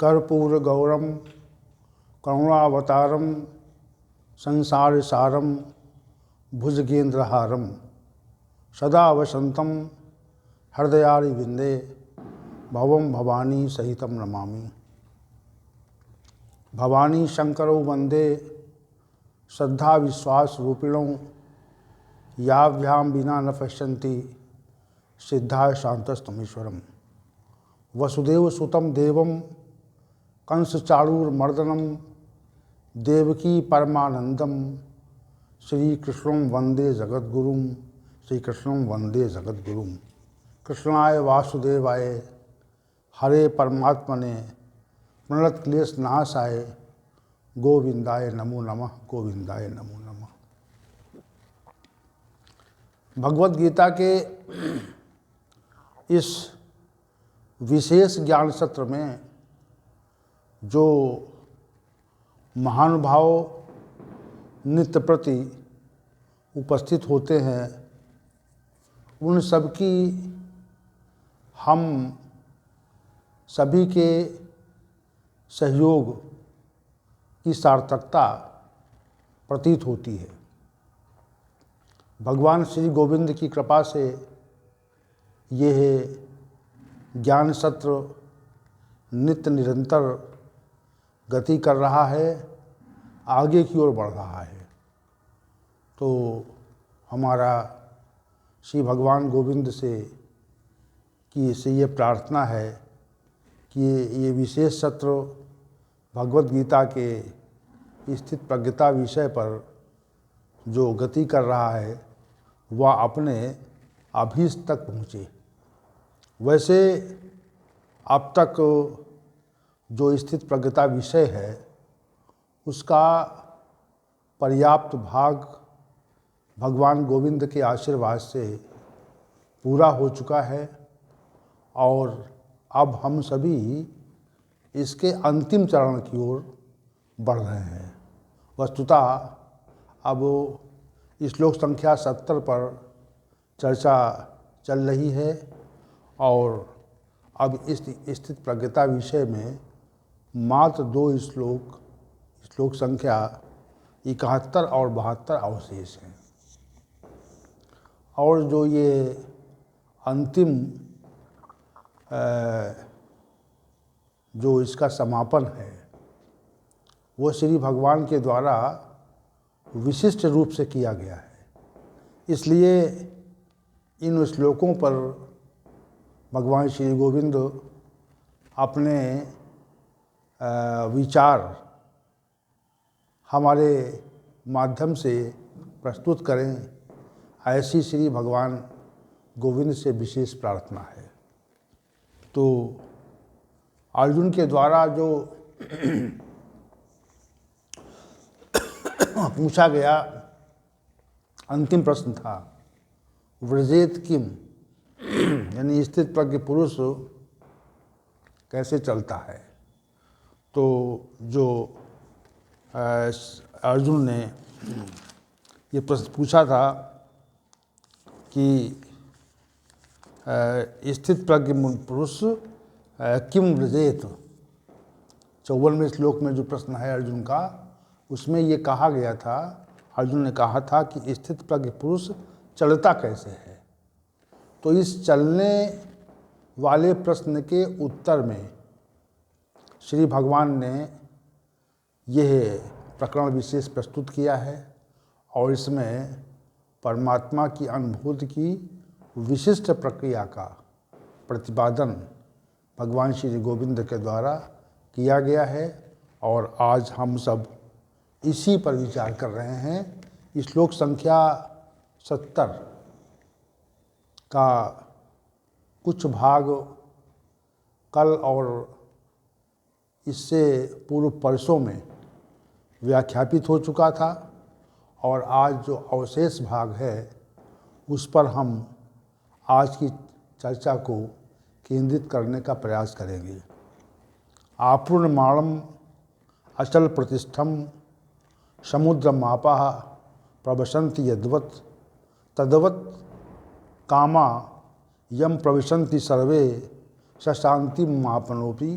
कर्पूरगौरम करुणावतारम संसारसारम भुजगेन्द्रहारम सदा वसंतम हृदयारविंदे भवम भवानी सहितम नमामि। भवानी शंकरौ वंदे श्रद्धा विश्वास रूपिणौ याभ्याम विना न पश्यन्ति सिद्धाय शांतस्तमीश्वरम। वसुदेव सुतम देवम कंसचाणूरमर्दनम देवकी परमानंदम श्री कृष्णं वंदे जगद्गुरुं। श्री कृष्णं वंदे जगद्गुरुं। कृष्णाय वासुदेवाय हरे परमात्मने प्रणत क्लेश नाशाय गोविंदाय नमो नमः। गोविंदाय नमो नमः। भगवद गीता के इस विशेष ज्ञान सत्र में जो महानुभाव नित्य प्रति उपस्थित होते हैं, उन सबकी हम सभी के सहयोग की सार्थकता प्रतीत होती है। भगवान श्री गोविंद की कृपा से यह ज्ञान सत्र नित्य निरंतर गति कर रहा है, आगे की ओर बढ़ रहा है। तो हमारा श्री भगवान गोविंद से ये प्रार्थना है कि ये विशेष सत्र भगवद गीता के स्थित प्रज्ञता विषय पर जो गति कर रहा है वह अपने अभीष्ट तक पहुँचे। वैसे अब तक जो स्थित प्रज्ञता विषय है उसका पर्याप्त भाग भगवान गोविंद के आशीर्वाद से पूरा हो चुका है और अब हम सभी इसके अंतिम चरण की ओर बढ़ रहे हैं। वस्तुतः अब श्लोक संख्या 70 पर चर्चा चल रही है और अब इस स्थित प्रज्ञता विषय में मात्र 2 श्लोक संख्या 71 और 72 अवशेष हैं। और जो ये अंतिम जो इसका समापन है वो श्री भगवान के द्वारा विशिष्ट रूप से किया गया है। इसलिए इन श्लोकों पर भगवान श्री गोविंद अपने विचार हमारे माध्यम से प्रस्तुत करें, ऐसी श्री भगवान गोविंद से विशेष प्रार्थना है। तो अर्जुन के द्वारा जो पूछा गया अंतिम प्रश्न था, व्रजेत किम, यानी स्थित प्रज्ञ पुरुष कैसे चलता है। तो जो अर्जुन ने ये प्रश्न पूछा था कि स्थित प्रज्ञ पुरुष किम व्रजेत, 54वें श्लोक में जो प्रश्न है अर्जुन का, उसमें ये कहा गया था, अर्जुन ने कहा था कि स्थित प्रज्ञ पुरुष चलता कैसे है। तो इस चलने वाले प्रश्न के उत्तर में श्री भगवान ने यह प्रकरण विशेष प्रस्तुत किया है और इसमें परमात्मा की अनुभूति की विशिष्ट प्रक्रिया का प्रतिपादन भगवान श्री गोविंद के द्वारा किया गया है और आज हम सब इसी पर विचार कर रहे हैं। श्लोक संख्या 70 का कुछ भाग कल और इससे पूर्व परसों में व्याख्यापित हो चुका था और आज जो अवशेष भाग है उस पर हम आज की चर्चा को केंद्रित करने का प्रयास करेंगे। आपूर्णमाणम अचल प्रतिष्ठम समुद्रमापा प्रवसन्ति यद्वत् तद्वत् कामा यम प्रविशन्ति सर्वे स शांति मापनोपि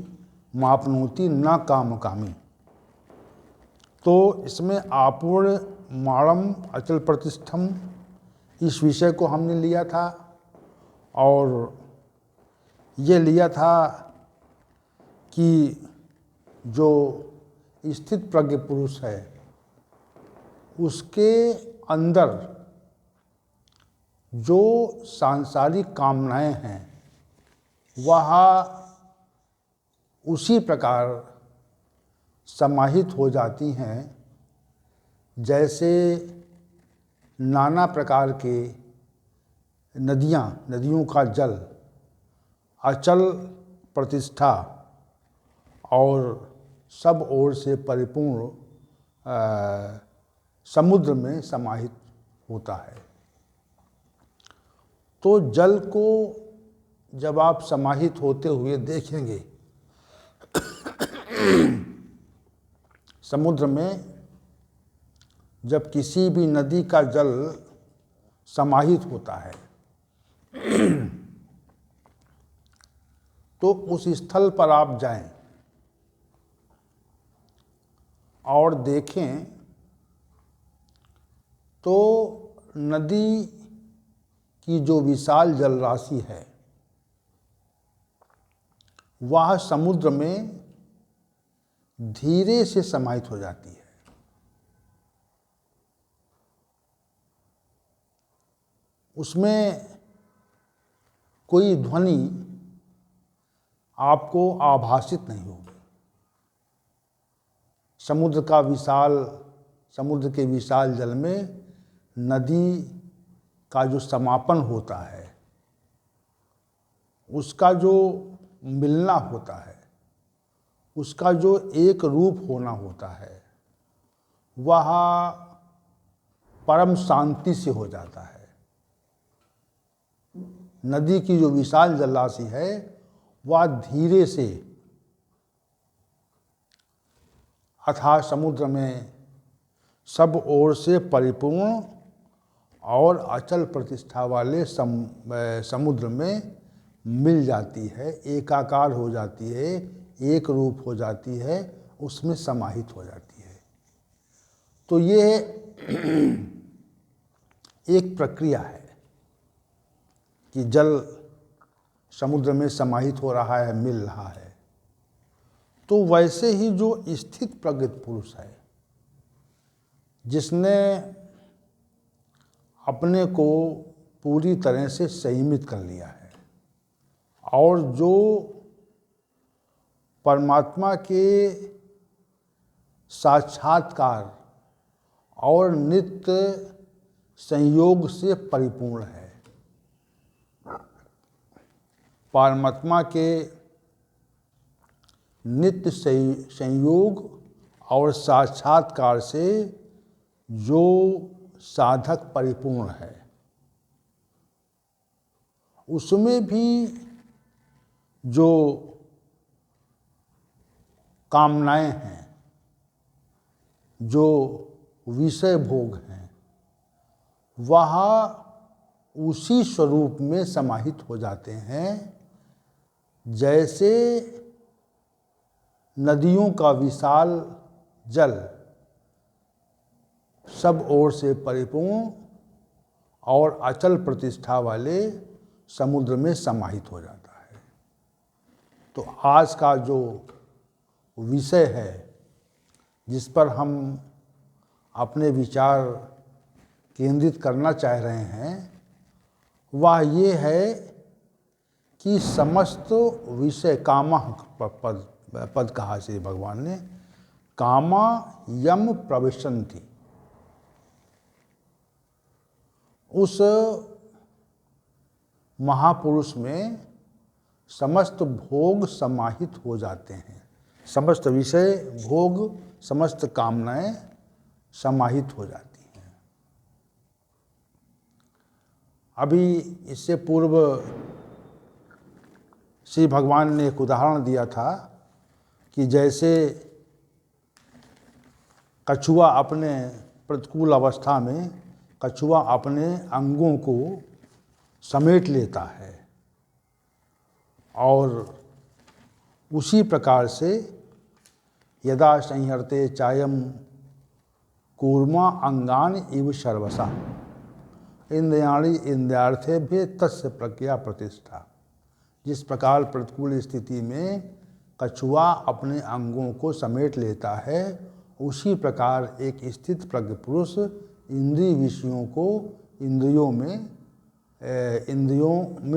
मापनोति न कामकामी। तो इसमें आपूर्ण माणम अचल प्रतिष्ठम, इस विषय को हमने लिया था और ये लिया था कि जो स्थित प्रज्ञ पुरुष है उसके अंदर जो सांसारिक कामनाएं हैं वह उसी प्रकार समाहित हो जाती हैं जैसे नाना प्रकार के नदियों का जल अचल प्रतिष्ठा और सब ओर से परिपूर्ण समुद्र में समाहित होता है। तो जल को जब आप समाहित होते हुए देखेंगे समुद्र में, जब किसी भी नदी का जल समाहित होता है तो उस स्थल पर आप जाएं और देखें तो नदी की जो विशाल जल राशि है वह समुद्र में धीरे से समाहित हो जाती है। उसमें कोई ध्वनि आपको आभासित नहीं होगी। समुद्र के विशाल जल में नदी का जो समापन होता है, उसका जो मिलना होता है, उसका जो एक रूप होना होता है, वह परम शांति से हो जाता है। नदी की जो विशाल जलराशि है वह धीरे से अथाह समुद्र में सब ओर से परिपूर्ण और अचल प्रतिष्ठा वाले समुद्र में मिल जाती है, एकाकार हो जाती है, एक रूप हो जाती है, उसमें समाहित हो जाती है। तो ये एक प्रक्रिया है कि जल समुद्र में समाहित हो रहा है, मिल रहा है। तो वैसे ही जो स्थित प्रज्ञ पुरुष है, जिसने अपने को पूरी तरह से संयमित कर लिया है और जो परमात्मा के साक्षात्कार और नित्य संयोग से परिपूर्ण है, परमात्मा के नित्य संयोग और साक्षात्कार से जो साधक परिपूर्ण है, उसमें भी जो कामनाएं हैं, जो विषय भोग हैं, वह उसी स्वरूप में समाहित हो जाते हैं जैसे नदियों का विशाल जल सब ओर से परिपूर्ण और अचल प्रतिष्ठा वाले समुद्र में समाहित हो जाता है। तो आज का जो विषय है जिस पर हम अपने विचार केंद्रित करना चाह रहे हैं वह ये है कि समस्त विषय कामः पद कहा श्री भगवान ने, कामा यम प्रविशन्ति। उस महापुरुष में समस्त भोग समाहित हो जाते हैं, समस्त विषय भोग, समस्त कामनाएं समाहित हो जाती हैं। अभी इससे पूर्व श्री भगवान ने एक उदाहरण दिया था कि जैसे कछुआ अपने प्रतिकूल अवस्था में कछुआ अपने अंगों को समेट लेता है और उसी प्रकार से यदा संहरते चायम कूर्मा अंगान इव सर्वसा इंद्रियाणि इंद्रियार्थे भी तस्य प्रज्ञा प्रतिष्ठा। जिस प्रकार प्रतिकूल स्थिति में कछुआ अपने अंगों को समेट लेता है, उसी प्रकार एक स्थित प्रज्ञ पुरुष इंद्रिय विषयों को इंद्रियों में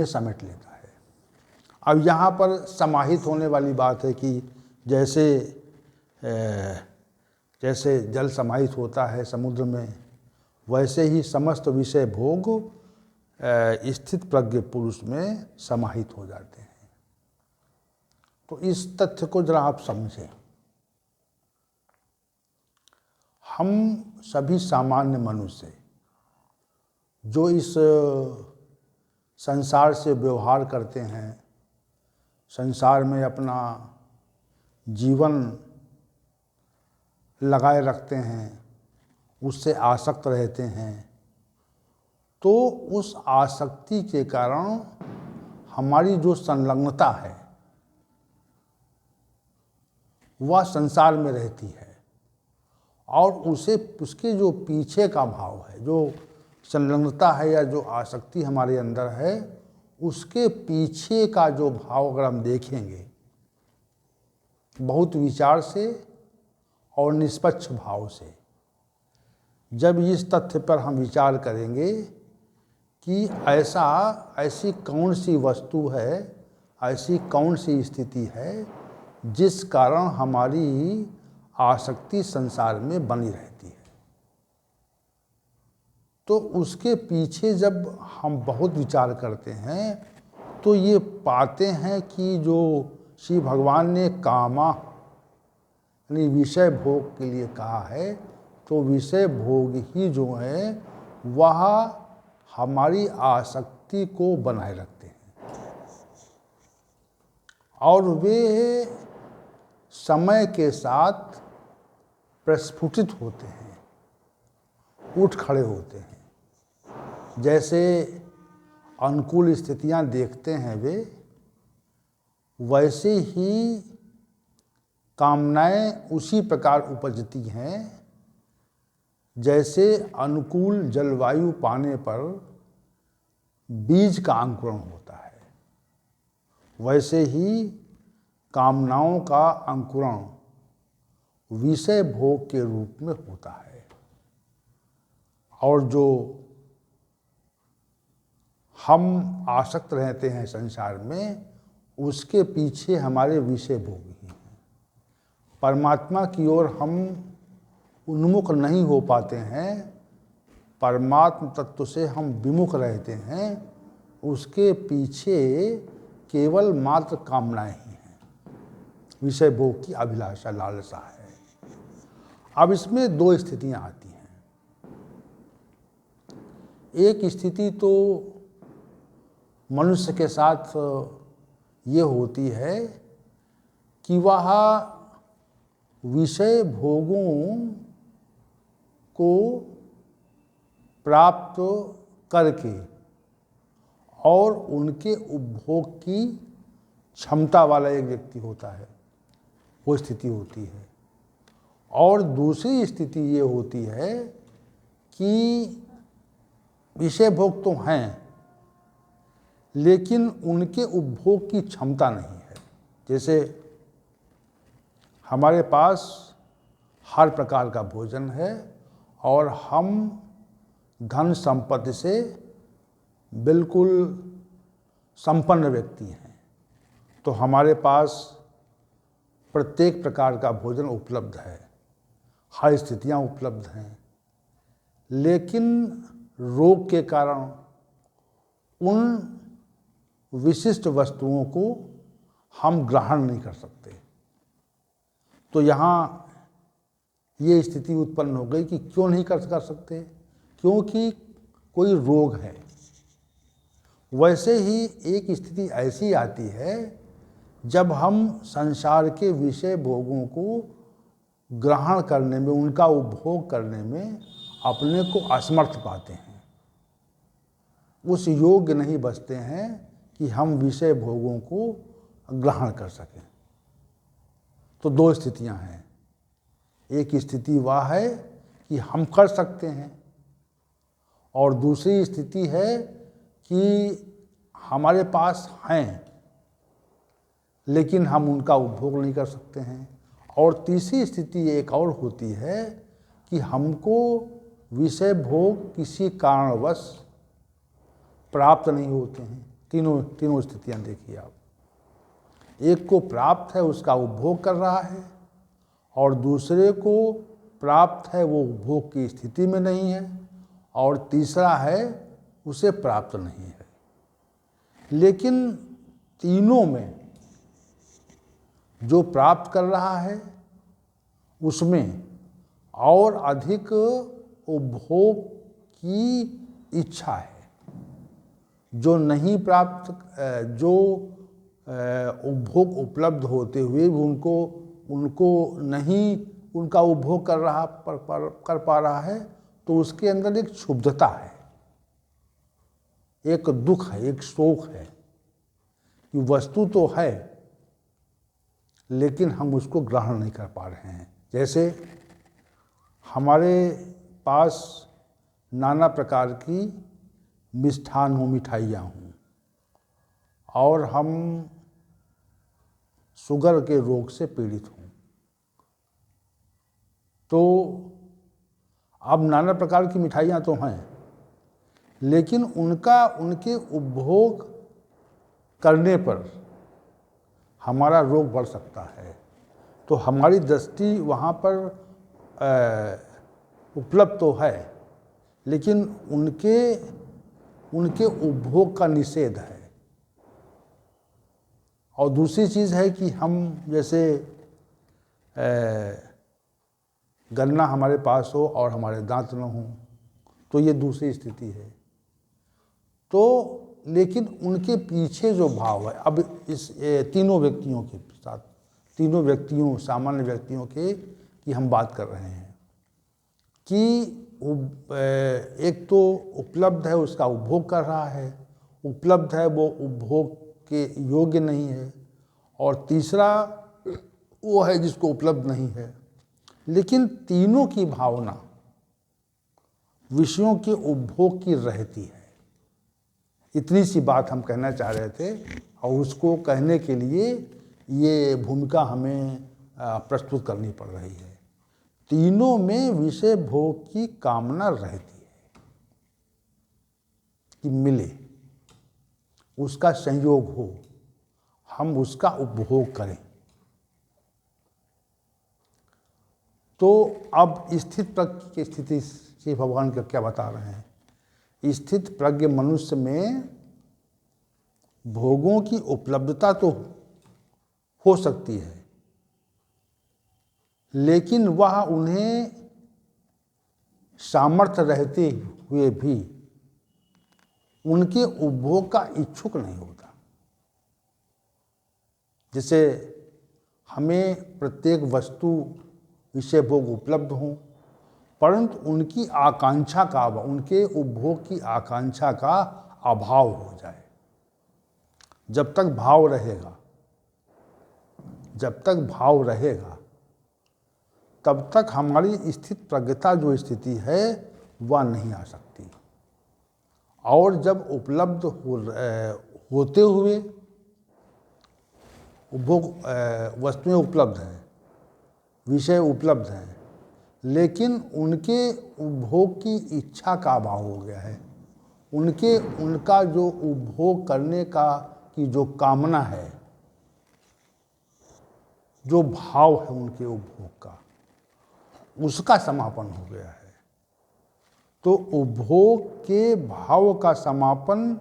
समेट लेता है। अब यहाँ पर समाहित होने वाली बात है कि जैसे जल समाहित होता है समुद्र में, वैसे ही समस्त विषय भोग स्थित प्रज्ञ पुरुष में समाहित हो जाते हैं। तो इस तथ्य को जरा आप समझें। हम सभी सामान्य मनुष्य जो इस संसार से व्यवहार करते हैं, संसार में अपना जीवन लगाए रखते हैं, उससे आसक्त रहते हैं, तो उस आसक्ति के कारण हमारी जो संलग्नता है वह संसार में रहती है, और उसके जो पीछे का भाव है, जो संलग्नता है या जो आसक्ति हमारे अंदर है, उसके पीछे का जो भाव अगर हम देखेंगे बहुत विचार से और निष्पक्ष भाव से, जब इस तथ्य पर हम विचार करेंगे कि ऐसी कौन सी वस्तु है, ऐसी कौन सी स्थिति है जिस कारण हमारी आसक्ति संसार में बनी रहती है, तो उसके पीछे जब हम बहुत विचार करते हैं तो ये पाते हैं कि जो श्री भगवान ने कामा यानी विषय भोग के लिए कहा है, तो विषय भोग ही जो है वह हमारी आसक्ति को बनाए रखते हैं, और वे समय के साथ प्रस्फुटित होते हैं, उठ खड़े होते हैं। जैसे अनुकूल स्थितियां देखते हैं वे, वैसे ही कामनाएं उसी प्रकार उपजती हैं जैसे अनुकूल जलवायु पाने पर बीज का अंकुरण होता है, वैसे ही कामनाओं का अंकुरण विषय भोग के रूप में होता है। और जो हम आसक्त रहते हैं संसार में, उसके पीछे हमारे विषय भोग ही हैं। परमात्मा की ओर हम उन्मुख नहीं हो पाते हैं, परमात्म तत्व से हम विमुख रहते हैं, उसके पीछे केवल मात्र कामनाएं ही हैं, विषय भोग की अभिलाषा, लालसा है। अब इसमें दो स्थितियां आती हैं। एक स्थिति तो मनुष्य के साथ ये होती है कि वह विषय भोगों को प्राप्त करके और उनके उपभोग की क्षमता वाला एक व्यक्ति होता है, वो स्थिति होती है। और दूसरी स्थिति ये होती है कि विषय भोग तो हैं लेकिन उनके उपभोग की क्षमता नहीं है। जैसे हमारे पास हर प्रकार का भोजन है और हम धन संपत्ति से बिल्कुल संपन्न व्यक्ति हैं, तो हमारे पास प्रत्येक प्रकार का भोजन उपलब्ध है, हर स्थितियां उपलब्ध हैं। लेकिन रोग के कारण उन विशिष्ट वस्तुओं को हम ग्रहण नहीं कर सकते। तो यहाँ ये स्थिति उत्पन्न हो गई कि क्यों नहीं कर सकते, क्योंकि कोई रोग है। वैसे ही एक स्थिति ऐसी आती है जब हम संसार के विषय भोगों को ग्रहण करने में, उनका उपभोग करने में अपने को असमर्थ पाते हैं, उस योग्य नहीं बचते हैं कि हम विषय भोगों को ग्रहण कर सकें। तो दो स्थितियां हैं। एक स्थिति वह है कि हम कर सकते हैं, और दूसरी स्थिति है कि हमारे पास हैं लेकिन हम उनका उपभोग नहीं कर सकते हैं। और तीसरी स्थिति एक और होती है कि हमको विषय भोग किसी कारणवश प्राप्त नहीं होते हैं। तीनों स्थितियां देखिए आप, एक को प्राप्त है उसका उपभोग कर रहा है, और दूसरे को प्राप्त है वो उपभोग की स्थिति में नहीं है, और तीसरा है उसे प्राप्त नहीं है। लेकिन तीनों में जो प्राप्त कर रहा है उसमें और अधिक उपभोग की इच्छा है। जो नहीं प्राप्त, जो उपभोग उपलब्ध होते हुए भी उनको नहीं उनका उपभोग कर पा रहा है, तो उसके अंदर एक क्षुब्धता है, एक दुख है, एक शोक है कि वस्तु तो है लेकिन हम उसको ग्रहण नहीं कर पा रहे हैं। जैसे हमारे पास नाना प्रकार की मिष्ठान हो, मिठाइयाँ हों, और हम शुगर के रोग से पीड़ित हों, तो अब नाना प्रकार की मिठाइयाँ तो हैं लेकिन उनके उपभोग करने पर हमारा रोग बढ़ सकता है। तो हमारी दृष्टि वहाँ पर उपलब्ध तो है लेकिन उनके उपभोग का निषेध है। और दूसरी चीज़ है कि हम जैसे गन्ना हमारे पास हो और हमारे दांत न हों, तो ये दूसरी स्थिति है। तो लेकिन उनके पीछे जो भाव है, अब इस तीनों व्यक्तियों के साथ, तीनों व्यक्तियों, सामान्य व्यक्तियों के की हम बात कर रहे हैं कि एक तो उपलब्ध है उसका उपभोग कर रहा है, उपलब्ध है वो उपभोग के योग्य नहीं है, और तीसरा वो है जिसको उपलब्ध नहीं है। लेकिन तीनों की भावना विषयों के उपभोग की रहती है। इतनी सी बात हम कहना चाह रहे थे, और उसको कहने के लिए ये भूमिका हमें प्रस्तुत करनी पड़ रही है। तीनों में विषय भोग की कामना रहती है कि मिले, उसका संयोग हो, हम उसका उपभोग करें। तो अब स्थित प्रज्ञ की स्थिति से भगवान का क्या बता रहे हैं? स्थित प्रज्ञ मनुष्य में भोगों की उपलब्धता तो हो सकती है लेकिन वह उन्हें सामर्थ्य रहते हुए भी उनके उपभोग का इच्छुक नहीं होता। जैसे हमें प्रत्येक वस्तु विषय भोग उपलब्ध हों, परंतु उनकी आकांक्षा का, उनके उपभोग की आकांक्षा का अभाव हो जाए। जब तक भाव रहेगा, जब तक भाव रहेगा तब तक हमारी स्थित प्रज्ञता जो स्थिति है वह नहीं आ सकती। और जब उपलब्ध होते हुए उपभोग, वस्तुएं उपलब्ध हैं, विषय उपलब्ध हैं, लेकिन उनके उपभोग की इच्छा का अभाव हो गया है, उनका जो उपभोग करने का की जो कामना है, जो भाव है उनके उपभोग का, उसका समापन हो गया है। तो उपभोग के भाव का समापन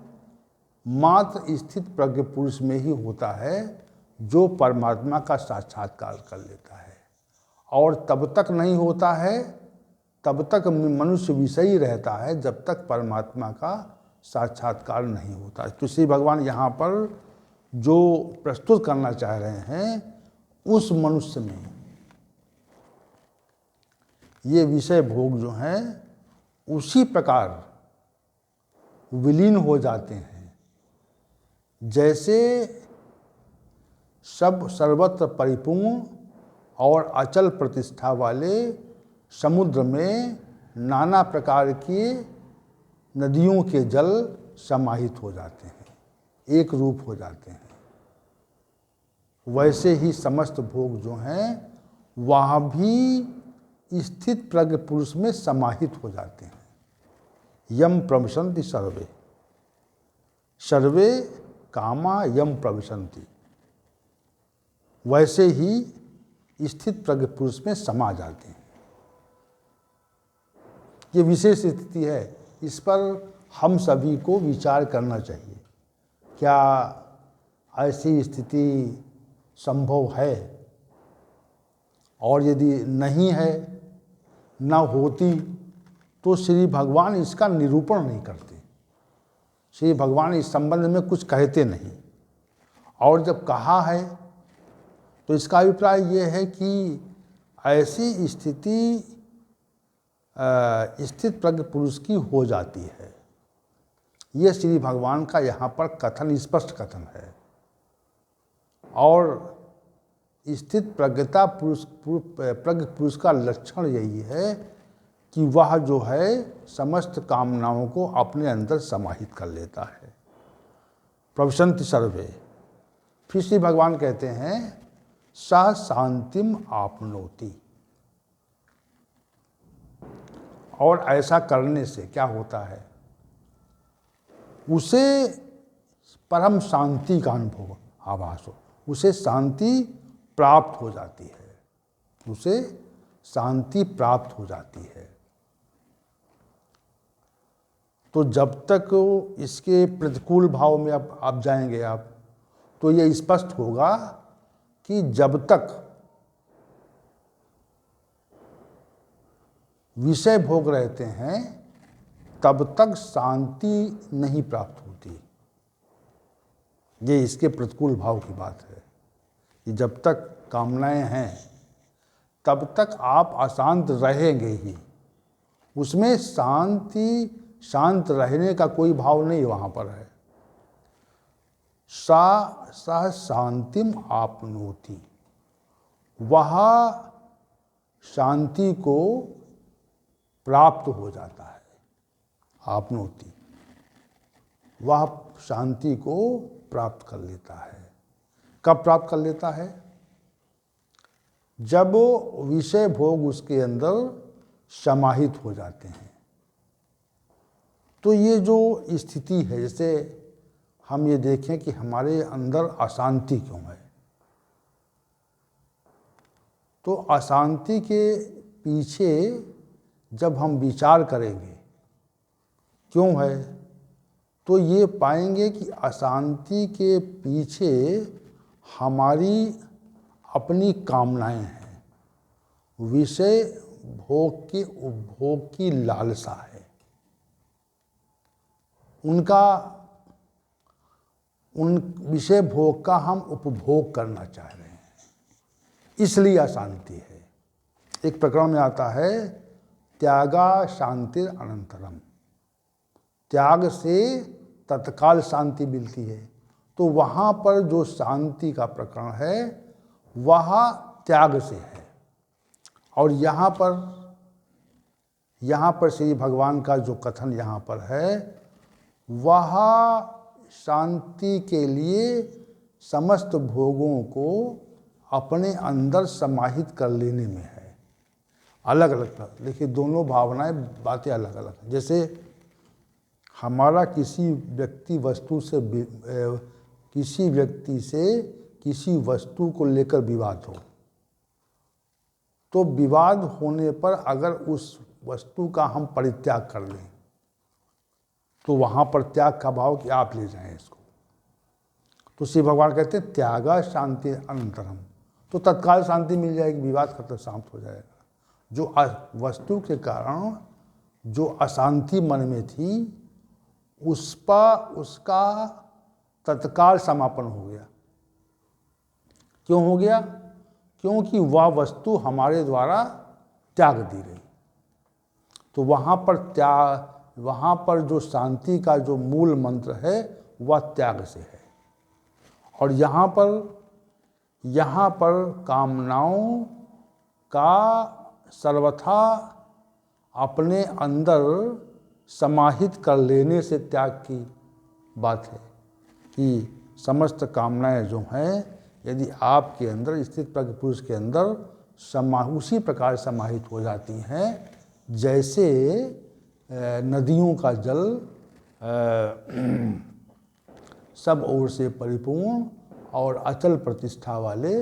मात्र स्थित प्रज्ञ पुरुष में ही होता है जो परमात्मा का साक्षात्कार कर लेता है। और तब तक नहीं होता है, तब तक मनुष्य विषयी रहता है जब तक परमात्मा का साक्षात्कार नहीं होता। तो श्री भगवान यहाँ पर जो प्रस्तुत करना चाह रहे हैं, उस मनुष्य में ये विषय भोग जो हैं उसी प्रकार विलीन हो जाते हैं जैसे सब सर्वत्र परिपूर्ण और अचल प्रतिष्ठा वाले समुद्र में नाना प्रकार के नदियों के जल समाहित हो जाते हैं, एक रूप हो जाते हैं। वैसे ही समस्त भोग जो हैं वह भी स्थित प्रज्ञ पुरुष में समाहित हो जाते हैं। यम प्रविशन्ति सर्वे, सर्वे कामा यम प्रविशन्ति, वैसे ही स्थित प्रज्ञ पुरुष में समा जाते हैं। ये विशेष स्थिति है, इस पर हम सभी को विचार करना चाहिए। क्या ऐसी स्थिति संभव है? और यदि नहीं है, न होती, तो श्री भगवान इसका निरूपण नहीं करते। श्री भगवान इस संबंध में कुछ कहते नहीं। और जब कहा है तो इसका अभिप्राय ये है कि ऐसी स्थिति स्थित प्रज्ञ पुरुष की हो जाती है। ये श्री भगवान का यहाँ पर कथन, स्पष्ट कथन है। और स्थित प्रज्ञता पुरुष, प्रज्ञ पुरुष का लक्षण यही है कि वह जो है समस्त कामनाओं को अपने अंदर समाहित कर लेता है। प्रविशन्ति सर्वे, फिर श्री भगवान कहते हैं स शांतिम आपनोति। और ऐसा करने से क्या होता है? उसे परम शांति का अनुभव आभास हो, उसे शांति प्राप्त हो जाती है, उसे शांति प्राप्त हो जाती है। तो जब तक इसके प्रतिकूल भाव में आप जाएंगे आप, तो ये स्पष्ट होगा कि जब तक विषय भोग रहते हैं तब तक शांति नहीं प्राप्त होती। ये इसके प्रतिकूल भाव की बात है कि जब तक कामनाएं हैं तब तक आप अशांत रहेंगे ही। उसमें शांत रहने का कोई भाव नहीं वहाँ पर है। सा शांतिम आपनोति, वह शांति को प्राप्त हो जाता है। आपनोति, वह शांति को प्राप्त कर लेता है। कब प्राप्त कर लेता है? जब विषय भोग उसके अंदर समाहित हो जाते हैं। तो ये जो स्थिति है, जैसे हम ये देखें कि हमारे अंदर अशांति क्यों है, तो अशांति के पीछे जब हम विचार करेंगे क्यों है, तो ये पाएंगे कि अशांति के पीछे हमारी अपनी कामनाएं हैं, विषय भोग के उपभोग की लालसा है, उन विषय भोग का हम उपभोग करना चाह रहे हैं, इसलिए अशांति है। एक प्रकरण में आता है त्यागा शांतिर अनंतरम, त्याग से तत्काल शांति मिलती है। तो वहाँ पर जो शांति का प्रकरण है वह त्याग से है। और यहाँ पर श्री भगवान का जो कथन यहाँ पर है वह शांति के लिए समस्त भोगों को अपने अंदर समाहित कर लेने में है। अलग अलग, देखिए दोनों भावनाएं, बातें अलग अलग हैं। जैसे हमारा किसी व्यक्ति से किसी वस्तु को लेकर विवाद हो, तो विवाद होने पर अगर उस वस्तु का हम परित्याग कर लें तो वहाँ पर त्याग का भाव कि आप ले जाएं इसको। तो श्री भगवान कहते हैं त्यागा शांति अनंतरम, तो तत्काल शांति मिल जाएगी, विवाद खत्म, शांत हो जाएगा। जो वस्तु के कारण जो अशांति मन में थी उसका तत्काल समापन हो गया। क्यों हो गया? क्योंकि वह वस्तु हमारे द्वारा त्याग दी गई। तो वहाँ पर जो शांति का जो मूल मंत्र है वह त्याग से है। और यहाँ पर कामनाओं का सर्वथा अपने अंदर समाहित कर लेने से त्याग की बात है कि समस्त कामनाएं जो हैं यदि आपके अंदर स्थित प्रज्ञ पुरुष के अंदर उसी प्रकार समाहित हो जाती हैं जैसे नदियों का जल सब ओर से परिपूर्ण और अचल प्रतिष्ठा वाले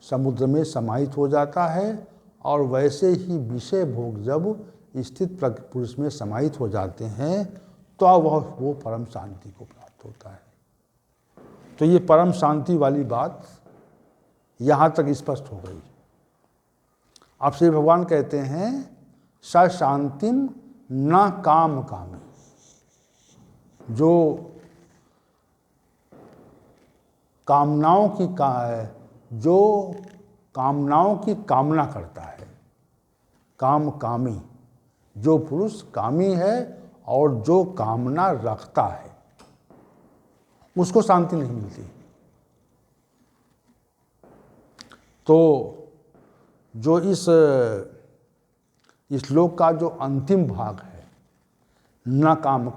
समुद्र में समाहित हो जाता है, और वैसे ही विषय भोग जब स्थित प्रज्ञ पुरुष में समाहित हो जाते हैं तो वो परम शांति को प्राप्त होता है। तो ये परम शांति वाली बात यहाँ तक स्पष्ट हो गई। अब श्री भगवान कहते हैं स शांतिम न काम कामी, जो कामनाओं की कामना करता है, काम कामी, जो पुरुष कामी है और जो कामना रखता है उसको शांति नहीं मिलती। तो जो इस श्लोक का जो अंतिम भाग है न काम